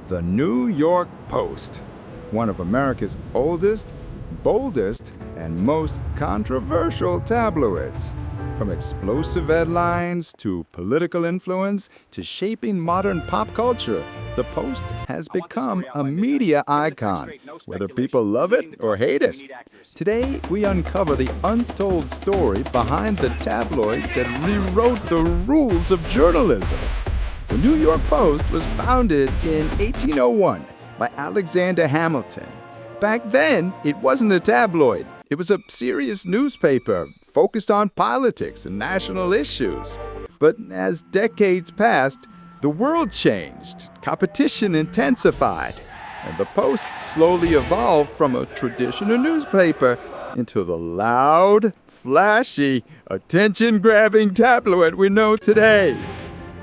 The New York Post, one of America's oldest, boldest, and most controversial tabloids. From explosive headlines to political influence to shaping modern pop culture, the Post has become a media icon, whether people love it or hate it. Today, we uncover the untold story behind the tabloid that rewrote the rules of journalism. The New York Post was founded in 1801 by Alexander Hamilton. Back then, it wasn't a tabloid. It was a serious newspaper focused on politics and national issues. But as decades passed, the world changed, competition intensified, and the Post slowly evolved from a traditional newspaper into the loud, flashy, attention-grabbing tabloid we know today.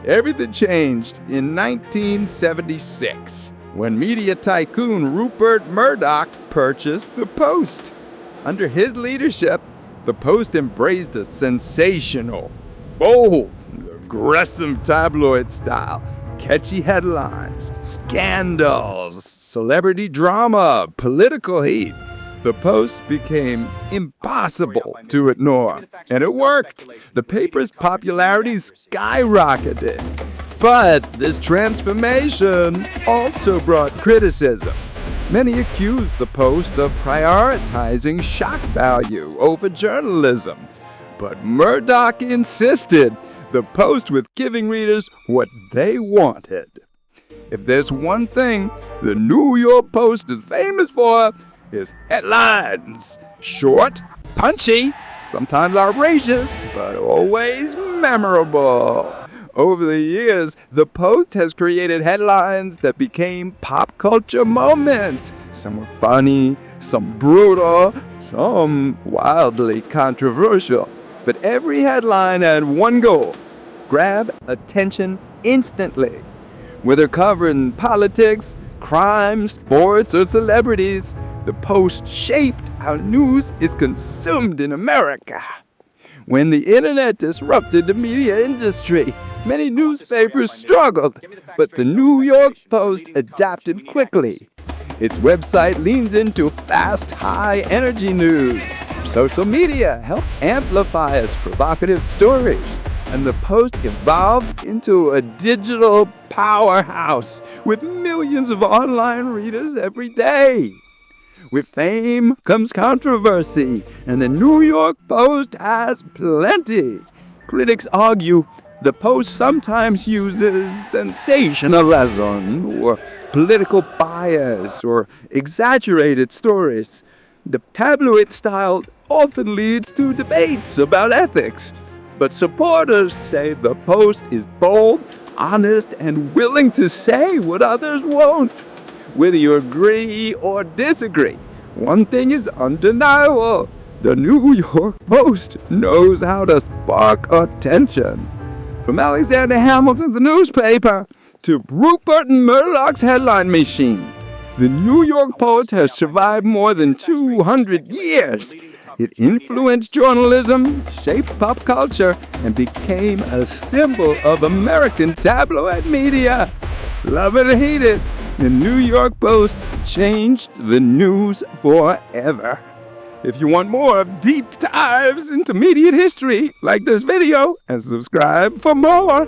Everything changed in 1976 when media tycoon Rupert Murdoch purchased the Post. Under his leadership, the Post embraced a sensational, bold, aggressive tabloid style. Catchy headlines, scandals, celebrity drama, political heat. The Post became impossible to ignore, and it worked. The paper's popularity skyrocketed. But this transformation also brought criticism. Many accused the Post of prioritizing shock value over journalism. But Murdoch insisted the Post was giving readers what they wanted. If there's one thing the New York Post is famous for, is headlines. Short, punchy, sometimes outrageous, but always memorable. Over the years, the Post has created headlines that became pop culture moments. Some were funny, some brutal, some wildly controversial. But every headline had one goal: grab attention instantly. Whether covering politics, crime, sports, or celebrities, the Post shaped how news is consumed in America. When the internet disrupted the media industry, many newspapers struggled, but the New York Post adapted quickly. Its website leans into fast, high-energy news. Social media helped amplify its provocative stories, and the Post evolved into a digital powerhouse with millions of online readers every day. With fame comes controversy, and the New York Post has plenty. Critics argue the Post sometimes uses sensationalism or political bias or exaggerated stories. The tabloid style often leads to debates about ethics, but supporters say the Post is bold, honest, and willing to say what others won't. Whether you agree or disagree, one thing is undeniable: the New York Post knows how to spark attention. From Alexander Hamilton, the newspaper, to Rupert Murdoch's headline machine, the New York Post has survived more than 200 years. It influenced journalism, shaped pop culture, and became a symbol of American tabloid media. Love it or hate it, the New York Post changed the news forever. If you want more of deep dives into media history, like this video and subscribe for more.